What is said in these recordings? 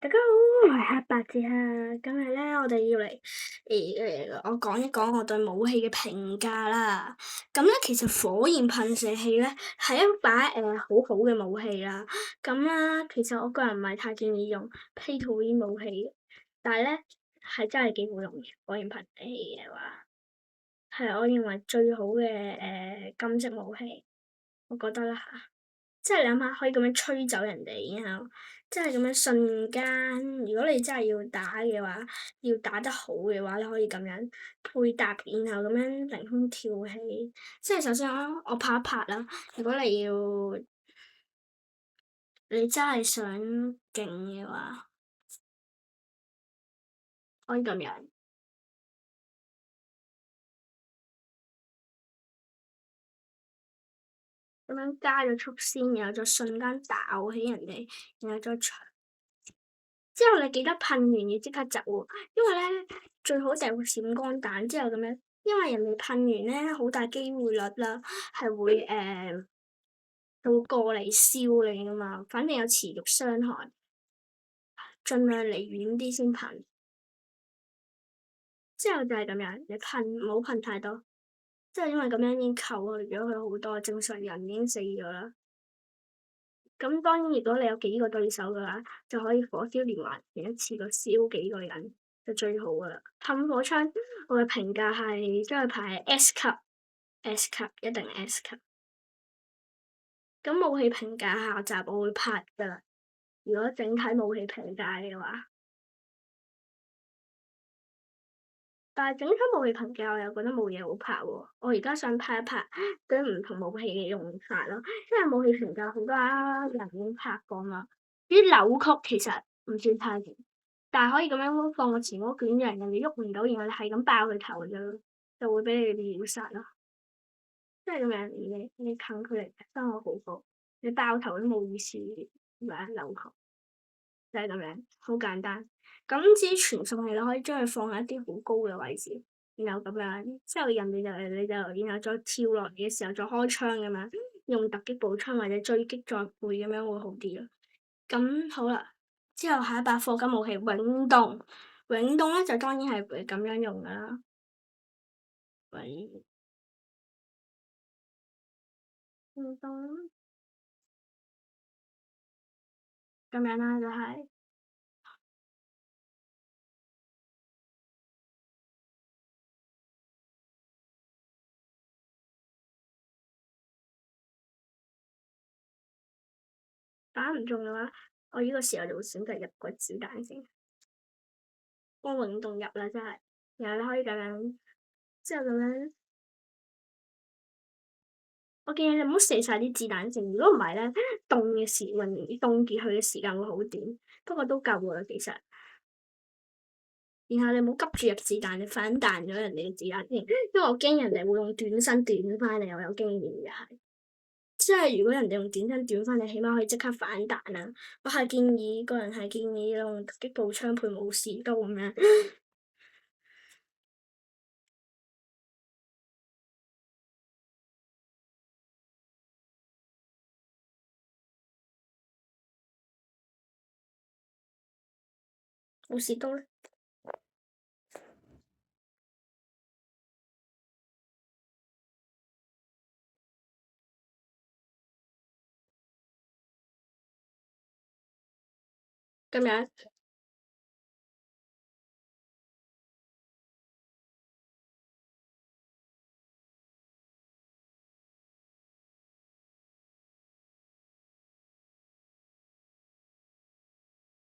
大家好，我係黑白姐啊。今日咧，我哋要嚟我講一講我對武器嘅評價啦。咁咧，其實火焰噴射器咧係一把好好嘅武器啦。咁啦，其實我個人唔係太建議用 Pay to Win 武器嘅，但係咧係真係幾好用嘅。火焰噴射器嘅話，係我認為最好嘅金色武器，我覺得啦嚇。即係你諗下，可以咁樣吹走人哋，然後即係咁樣瞬間，如果你真係要打嘅話，要打得好嘅話，你可以咁樣配搭，然後咁樣凌空跳起。即係首先我拍一拍啦，如果你真係想勁嘅話，可以咁樣加咗速先，然後再瞬間爆起人哋，然後再之後你記得噴完要即刻走喎，因為咧最好掉個閃光彈之後咁樣，因為人哋噴完咧好大機會率啦，係會就會過嚟燒你噶嘛，反正有持續傷害，盡量離遠啲先噴。之後就係咁樣，你噴唔好噴太多，即係因為咁樣已經扣去咗佢好多，正常人已經死咗啦。咁當然，如果你有幾個對手嘅話，就可以火燒連環船，一次過燒幾個人就最好噶啦。噴火槍我嘅評價係將佢排 S 級，S 級一定 S 級。咁武器評價下集我會拍噶啦。如果整體武器評價嘅話，但係整體武器評價我又覺得冇嘢好拍喎。我而家想拍一拍對唔同武器嘅用法咯，因為武器評價好多人已經拍過嘛。啲扭曲其實唔算太勁。但係可以咁樣放個前嗰卷人，人哋喐唔到，然後你係咁爆佢頭就會俾你秒殺咯。即係咁樣，你近距離傷害好高，你爆頭都冇意思，係咪啊？扭球就係咁樣，好簡單。咁至於傳送器，你可以將佢放喺一啲好高嘅位置，然後咁樣之後人哋然後再跳落嚟嘅時候再開槍咁樣，用突擊步槍或者追擊再背咁樣會好啲咯。咁好啦，之後下一把課金武器永動，永動咧就當然係會咁樣用噶啦，永動咁樣啦，就係打唔中嘅話，我呢個時候就會選擇入個子彈先，幫永動入啦，真係，然後你可以咁樣，之後咁樣，我建議你唔好射晒啲子彈先，如果唔係咧，凍結佢嘅時間會好短，不過都夠噶啦，其實。然後你唔好急住入子彈，你反彈咗人哋嘅子彈先，因為我驚人哋會用短身短翻嚟，我有經驗嘅係。即係如果人哋用短身短翻嚟，起碼可以即刻反彈啦。我係建議，個人係建議用突擊步槍配武士刀咁樣。武士刀咧，咁樣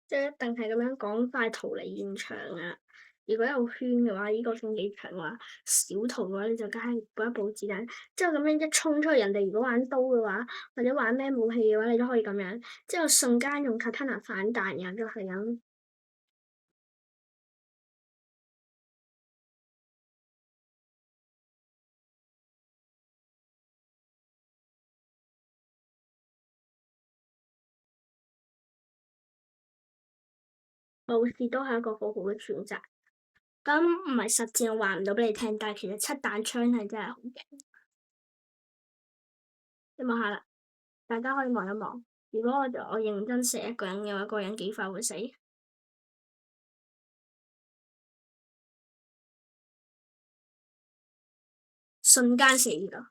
即係一定係咁樣趕快逃離現場啊！如果有圈嘅話，呢個競技場嘅話，小逃嘅話，你就梗係補一補子彈。之後咁樣一衝出去，人哋如果玩刀嘅話，或者玩咩武器嘅話，你都可以咁樣，之後瞬間用 katana 反彈，然後就係咁。武士刀係一個好好嘅選擇。咁唔係實戰，我話唔到俾你聽，但係其實七彈槍係真係好勁，你望下啦，大家可以望一望。如果我認真射一個人嘅話，嗰個人幾快會死？瞬間死咯。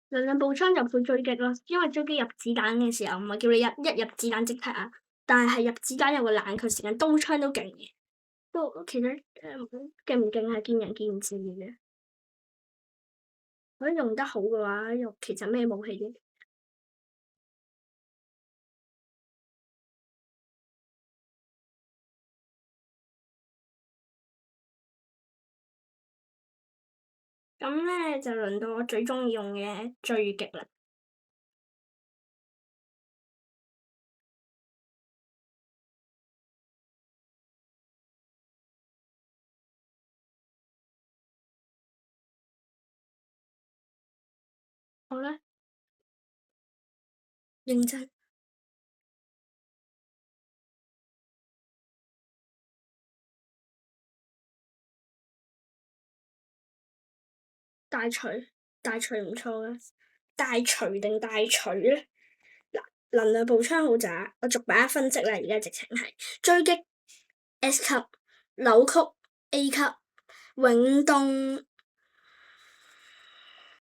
能量步槍入去追擊咯，因為追擊入子彈嘅時候唔係叫你一入子彈即踢啊，但係入子彈有個冷卻時間，刀槍都勁嘅，都其實勁唔勁係見仁見智嘅。如果用得好嘅話，用其實咩武器都咁咧就輪到我最中意用嘅追擊啦。好啦，認真大錘，大錘唔錯嘅，大錘定大錘咧？嗱，能量步槍好渣，我逐把分析啦，而家直情係追擊 S 級，扭曲 A 級，永動